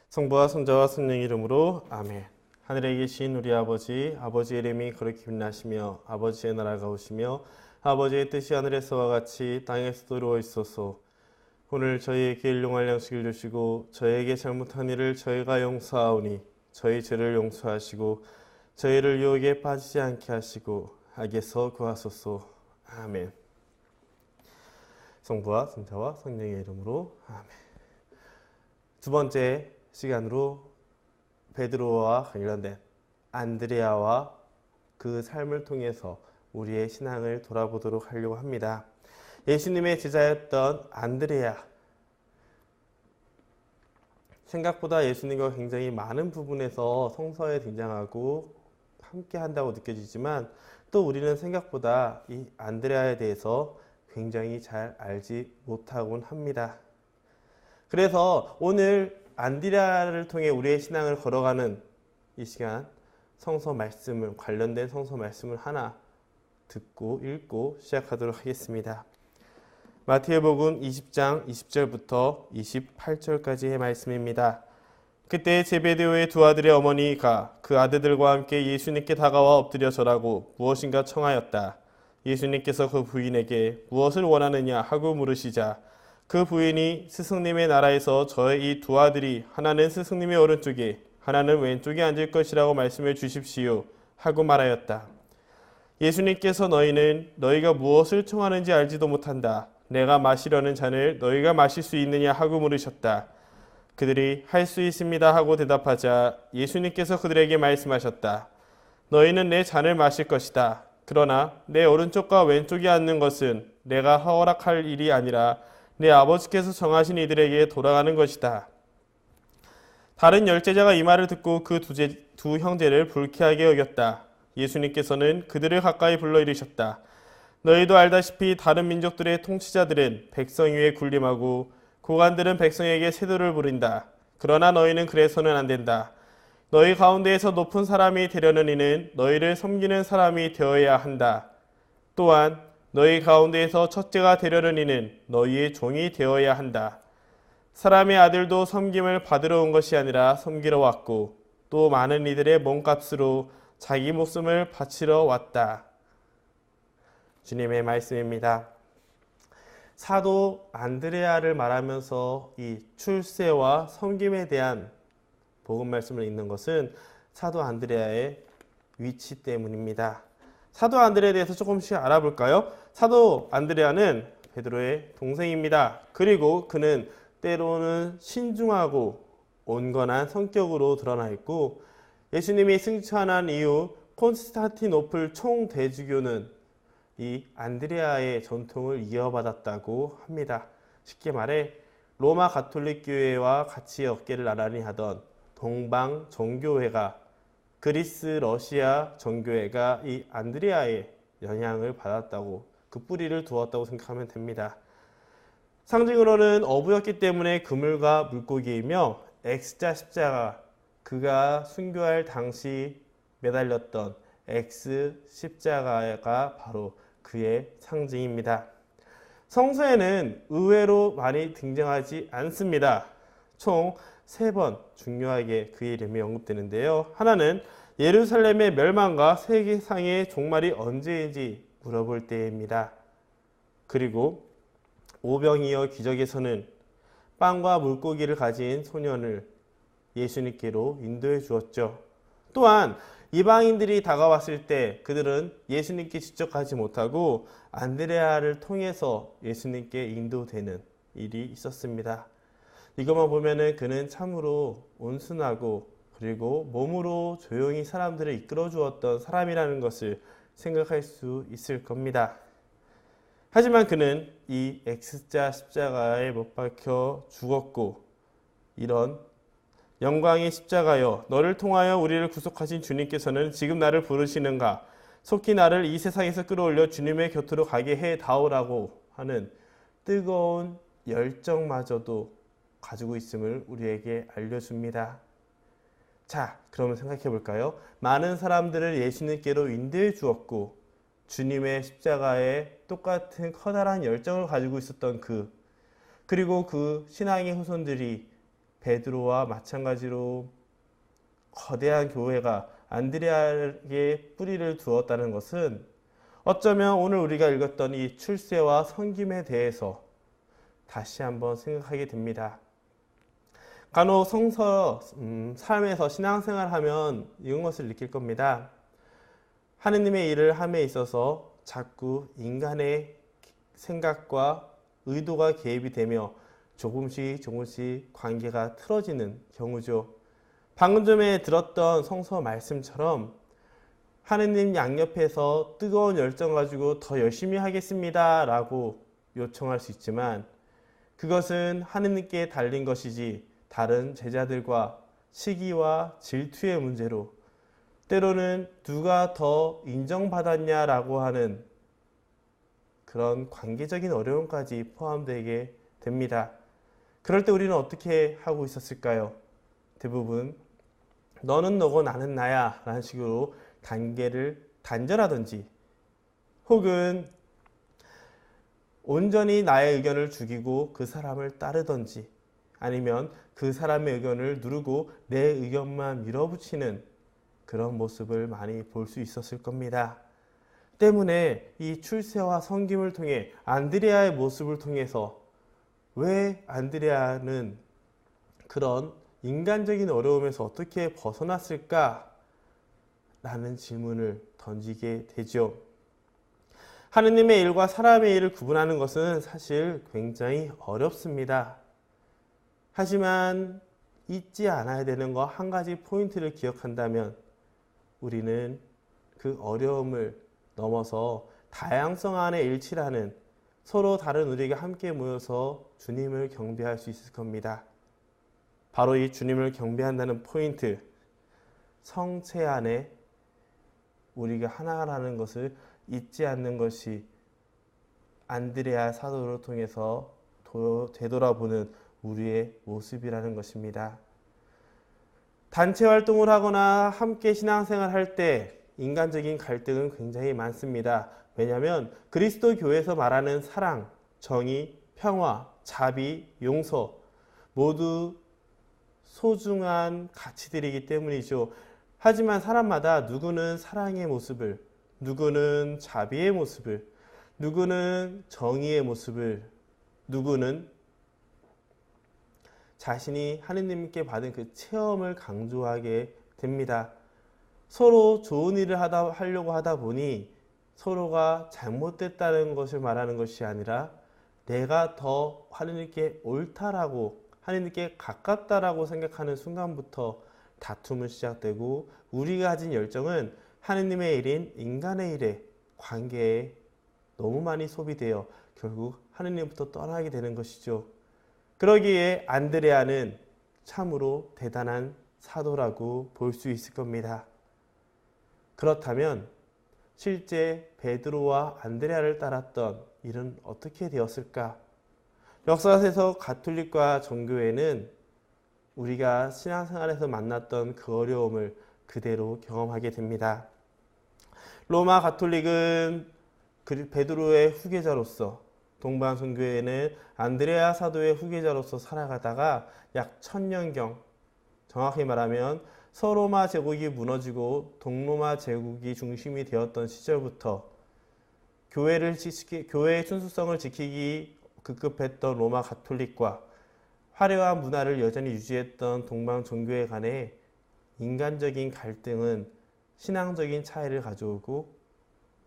성부와 성자와 성령 이름으로 아멘. 하늘에 계신 우리 아버지, 아버지의 이름이 거룩히 빛나시며 아버지의 나라가 오시며 아버지의 뜻이 하늘에서와 같이 땅에서도 이루어 있소서. 오늘 저희에게 일용할 양식을 주시고 저희에게 잘못한 일을 저희가 용서하오니 저희 죄를 용서하시고 저희를 유혹에 빠지지 않게 하시고 악에서 구하소서. 아멘. 성부와 성자와 성령의 이름으로 아멘. 두 번째 시간으로 베드로와 관련된 안드레아와 그 삶을 통해서 우리의 신앙을 돌아보도록 하려고 합니다. 예수님의 제자였던 안드레아, 생각보다 예수님과 굉장히 많은 부분에서 성서에 등장하고 함께 한다고 느껴지지만 또 우리는 생각보다 이 안드레아에 대해서 굉장히 잘 알지 못하곤 합니다. 그래서 오늘 안드레아를 통해 우리의 신앙을 걸어가는 이 시간 성서 말씀을, 관련된 성서 말씀을 하나 듣고 읽고 시작하도록 하겠습니다. 마태복음 20장 20절부터 28절까지의 말씀입니다. 그때 제베데오의 두 아들의 어머니가 그 아들들과 함께 예수님께 다가와 엎드려 절하고 무엇인가 청하였다. 예수님께서 그 부인에게 무엇을 원하느냐 하고 물으시자 그 부인이 스승님의 나라에서 저의 이 두 아들이 하나는 스승님의 오른쪽에 하나는 왼쪽에 앉을 것이라고 말씀해 주십시오 하고 말하였다. 예수님께서 너희는 너희가 무엇을 청하는지 알지도 못한다. 내가 마시려는 잔을 너희가 마실 수 있느냐 하고 물으셨다. 그들이 할 수 있습니다 하고 대답하자 예수님께서 그들에게 말씀하셨다. 너희는 내 잔을 마실 것이다. 그러나 내 오른쪽과 왼쪽에 앉는 것은 내가 허락할 일이 아니라 내 아버지께서 정하신 이들에게 돌아가는 것이다. 다른 열제자가 이 말을 듣고 그 두 형제를 불쾌하게 여겼다. 예수님께서는 그들을 가까이 불러 이르셨다. 너희도 알다시피 다른 민족들의 통치자들은 백성 위에 군림하고 고관들은 백성에게 세도를 부린다. 그러나 너희는 그래서는 안 된다. 너희 가운데에서 높은 사람이 되려는 이는 너희를 섬기는 사람이 되어야 한다. 또한 너희 가운데에서 첫째가 되려는 이는 너희의 종이 되어야 한다. 사람의 아들도 섬김을 받으러 온 것이 아니라 섬기러 왔고 또 많은 이들의 몸값으로 자기 목숨을 바치러 왔다. 주님의 말씀입니다. 사도 안드레아를 말하면서 이 출세와 섬김에 대한 복음 말씀을 읽는 것은 사도 안드레아의 위치 때문입니다. 사도 안드레아에 대해서 조금씩 알아볼까요? 사도 안드레아는 베드로의 동생입니다. 그리고 그는 때로는 신중하고 온건한 성격으로 드러나 있고 예수님이 승천한 이후 콘스탄티노플 총대주교는 이 안드레아의 전통을 이어받았다고 합니다. 쉽게 말해 로마 가톨릭 교회와 같이 어깨를 나란히 하던 동방 정교회가 그리스 러시아 정교회가 이 안드레아의 영향을 받았다고 그 뿌리를 두었다고 생각하면 됩니다. 상징으로는 어부였기 때문에 그물과 물고기이며 X자 십자가, 그가 순교할 당시 매달렸던 X 십자가가 바로 그의 상징입니다. 성서에는 의외로 많이 등장하지 않습니다. 총 3번 중요하게 그의 이름이 언급되는데요. 하나는 예루살렘의 멸망과 세계상의 종말이 언제인지 물어볼 때입니다. 그리고 오병이어 기적에서는 빵과 물고기를 가진 소년을 예수님께로 인도해 주었죠. 또한 이방인들이 다가왔을 때 그들은 예수님께 직접 가지 못하고 안드레아를 통해서 예수님께 인도되는 일이 있었습니다. 이것만 보면은 그는 참으로 온순하고 그리고 몸으로 조용히 사람들을 이끌어 주었던 사람이라는 것을 생각할 수 있을 겁니다. 하지만 그는 이 X자 십자가에 못 박혀 죽었고 이런 영광의 십자가여 너를 통하여 우리를 구속하신 주님께서는 지금 나를 부르시는가 속히 나를 이 세상에서 끌어올려 주님의 곁으로 가게 해 다오라고 하는 뜨거운 열정마저도 가지고 있음을 우리에게 알려줍니다. 자, 그러면 생각해 볼까요? 많은 사람들을 예수님께로 인도해 주었고 주님의 십자가에 똑같은 커다란 열정을 가지고 있었던 그리고 그 신앙의 후손들이 베드로와 마찬가지로 거대한 교회가 안드레아에게 뿌리를 두었다는 것은 어쩌면 오늘 우리가 읽었던 이 출세와 섬김에 대해서 다시 한번 생각하게 됩니다. 간혹 성서 삶에서 신앙생활하면 이런 것을 느낄 겁니다. 하느님의 일을 함에 있어서 자꾸 인간의 생각과 의도가 개입이 되며 조금씩 관계가 틀어지는 경우죠. 방금 전에 들었던 성서 말씀처럼 하느님 양옆에서 뜨거운 열정 가지고 더 열심히 하겠습니다 라고 요청할 수 있지만 그것은 하느님께 달린 것이지 다른 제자들과 시기와 질투의 문제로 때로는 누가 더 인정받았냐라고 하는 그런 관계적인 어려움까지 포함되게 됩니다. 그럴 때 우리는 어떻게 하고 있었을까요? 대부분 너는 너고 나는 나야 라는 식으로 단계를 단절하든지 혹은 온전히 나의 의견을 죽이고 그 사람을 따르든지 아니면 그 사람의 의견을 누르고 내 의견만 밀어붙이는 그런 모습을 많이 볼 수 있었을 겁니다. 때문에 이 출세와 섬김을 통해 안드레아의 모습을 통해서 왜 안드레아는 그런 인간적인 어려움에서 어떻게 벗어났을까? 라는 질문을 던지게 되죠. 하느님의 일과 사람의 일을 구분하는 것은 사실 굉장히 어렵습니다. 하지만 잊지 않아야 되는 거 한 가지 포인트를 기억한다면 우리는 그 어려움을 넘어서 다양성 안에 일치라는 서로 다른 우리가 함께 모여서 주님을 경배할 수 있을 겁니다. 바로 이 주님을 경배한다는 포인트, 성체 안에 우리가 하나라는 것을 잊지 않는 것이 안드레아 사도를 통해서 되돌아보는 우리의 모습이라는 것입니다. 단체 활동을 하거나 함께 신앙생활 할 때 인간적인 갈등은 굉장히 많습니다. 왜냐하면 그리스도 교회에서 말하는 사랑, 정의, 평화, 자비, 용서 모두 소중한 가치들이기 때문이죠. 하지만 사람마다 누구는 사랑의 모습을, 누구는 자비의 모습을, 누구는 정의의 모습을, 누구는 자신이 하느님께 받은 그 체험을 강조하게 됩니다. 서로 좋은 일을 하려고 하다 보니 서로가 잘못됐다는 것을 말하는 것이 아니라 내가 더 하느님께 옳다라고 하느님께 가깝다라고 생각하는 순간부터 다툼은 시작되고 우리가 가진 열정은 하느님의 일인 인간의 일에 관계에 너무 많이 소비되어 결국 하느님부터 떠나게 되는 것이죠. 그러기에 안드레아는 참으로 대단한 사도라고 볼 수 있을 겁니다. 그렇다면 실제 베드로와 안드레아를 따랐던 일은 어떻게 되었을까? 역사에서 가톨릭과 정교회는 우리가 신앙생활에서 만났던 그 어려움을 그대로 경험하게 됩니다. 로마 가톨릭은 베드로의 후계자로서, 동방 선교회는 안드레아 사도의 후계자로서 살아가다가 약 1000년경, 정확히 말하면 서로마 제국이 무너지고 동로마 제국이 중심이 되었던 시절부터 교회의 순수성을 지키기 급급했던 로마 가톨릭과 화려한 문화를 여전히 유지했던 동방 종교회 간의 인간적인 갈등은 신앙적인 차이를 가져오고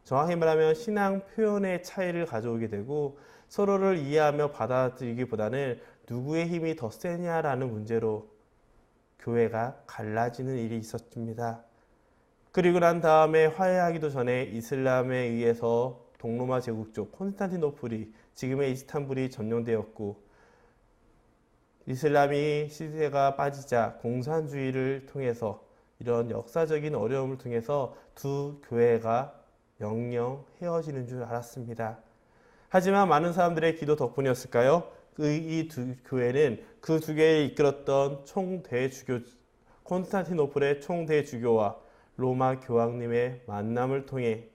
정확히 말하면 신앙 표현의 차이를 가져오게 되고 서로를 이해하며 받아들이기보다는 누구의 힘이 더 세냐라는 문제로 교회가 갈라지는 일이 있었습니다. 그리고 난 다음에 화해하기도 전에 이슬람에 의해서 동로마 제국 쪽 콘스탄티노플이 지금의 이스탄불이 점령되었고 이슬람이 시대가 빠지자 공산주의를 통해서 이런 역사적인 어려움을 통해서 두 교회가 영영 헤어지는 줄 알았습니다. 하지만 많은 사람들의 기도 덕분이었을까요? 이 두 교회는 그 두 개를 이끌었던 총대주교 콘스탄티노플의 총대주교와 로마 교황님의 만남을 통해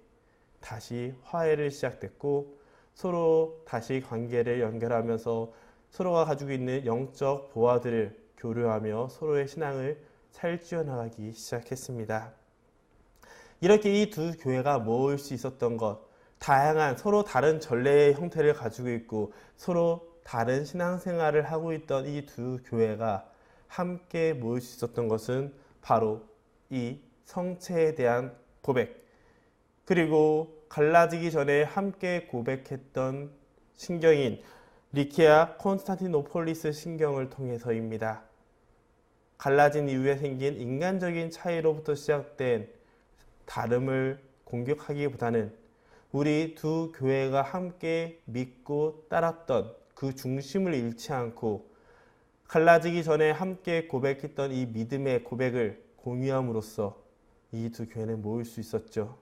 다시 화해를 시작됐고 서로 다시 관계를 연결하면서 서로가 가지고 있는 영적 보화들을 교류하며 서로의 신앙을 살찌워 나가기 시작했습니다. 이렇게 이 두 교회가 모일 수 있었던 것, 다양한 서로 다른 전례의 형태를 가지고 있고 서로 다른 신앙생활을 하고 있던 이 두 교회가 함께 모일 수 있었던 것은 바로 이 성체에 대한 고백, 그리고 갈라지기 전에 함께 고백했던 신경인 니케아 콘스탄티노폴리스 신경을 통해서입니다. 갈라진 이후에 생긴 인간적인 차이로부터 시작된 다름을 공격하기보다는 우리 두 교회가 함께 믿고 따랐던 그 중심을 잃지 않고 갈라지기 전에 함께 고백했던 이 믿음의 고백을 공유함으로써 이 두 교회는 모일 수 있었죠.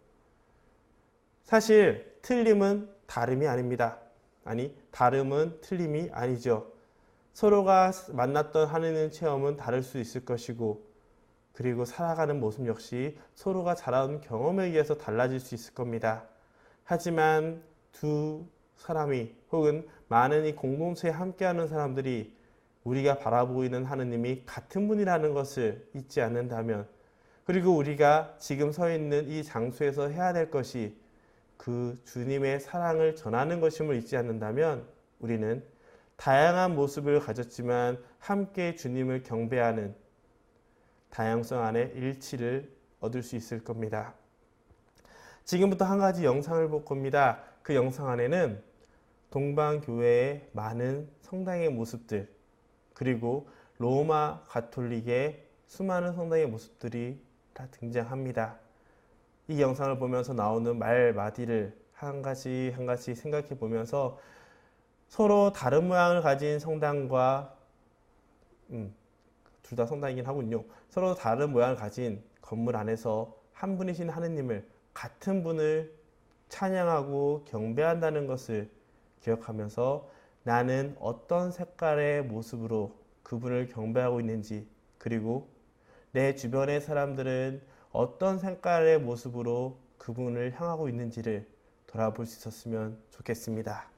사실 틀림은 다름이 아닙니다. 아니, 다름은 틀림이 아니죠. 서로가 만났던 하는 체험은 다를 수 있을 것이고, 그리고 살아가는 모습 역시 서로가 자라온 경험에 의해서 달라질 수 있을 겁니다. 하지만 두 사람이 혹은 많은 이 공동체에 함께하는 사람들이 우리가 바라보고 있는 하느님이 같은 분이라는 것을 잊지 않는다면, 그리고 우리가 지금 서 있는 이 장소에서 해야 될 것이 그 주님의 사랑을 전하는 것임을 잊지 않는다면 우리는 다양한 모습을 가졌지만 함께 주님을 경배하는 다양성 안에 일치를 얻을 수 있을 겁니다. 지금부터 한 가지 영상을 볼 겁니다. 그 영상 안에는 동방교회의 많은 성당의 모습들, 그리고 로마 가톨릭의 수많은 성당의 모습들이 다 등장합니다. 이 영상을 보면서 나오는 말마디를 한 가지 한 가지 생각해 보면서 서로 다른 모양을 가진 성당과 둘 다 성당이긴 하군요. 서로 다른 모양을 가진 건물 안에서 한 분이신 하느님을, 같은 분을 찬양하고 경배한다는 것을 기억하면서 나는 어떤 색깔의 모습으로 그분을 경배하고 있는지, 그리고 내 주변의 사람들은 어떤 색깔의 모습으로 그분을 향하고 있는지를 돌아볼 수 있었으면 좋겠습니다.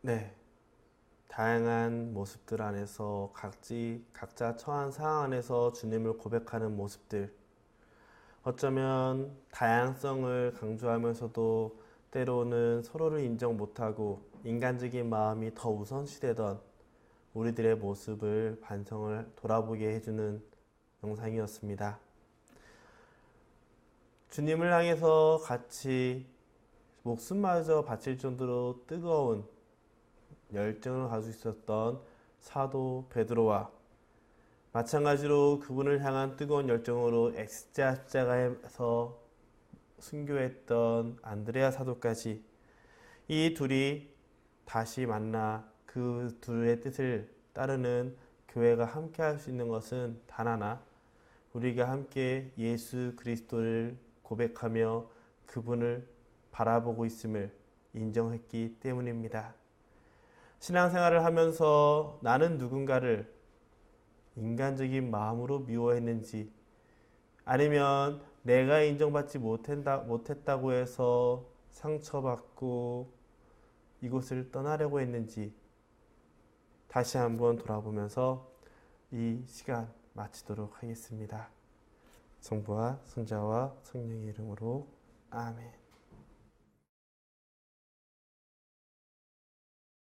네, 다양한 모습들 안에서 각자 처한 상황 안에서 주님을 고백하는 모습들, 어쩌면 다양성을 강조하면서도 때로는 서로를 인정 못하고 인간적인 마음이 더 우선시되던 우리들의 모습을 반성을 돌아보게 해주는 영상이었습니다. 주님을 향해서 같이 목숨마저 바칠 정도로 뜨거운 열정을 가지고 있었던 사도 베드로와 마찬가지로 그분을 향한 뜨거운 열정으로 십자가에서 순교했던 안드레아 사도까지 이 둘이 다시 만나 그 둘의 뜻을 따르는 교회가 함께 할 수 있는 것은 단 하나, 우리가 함께 예수 그리스도를 고백하며 그분을 바라보고 있음을 인정했기 때문입니다. 신앙생활을 하면서 나는 누군가를 인간적인 마음으로 미워했는지, 아니면 내가 인정받지 못했다고 해서 상처받고 이곳을 떠나려고 했는지 다시 한번 돌아보면서 이 시간 마치도록 하겠습니다. 성부와 성자와 성령의 이름으로 아멘.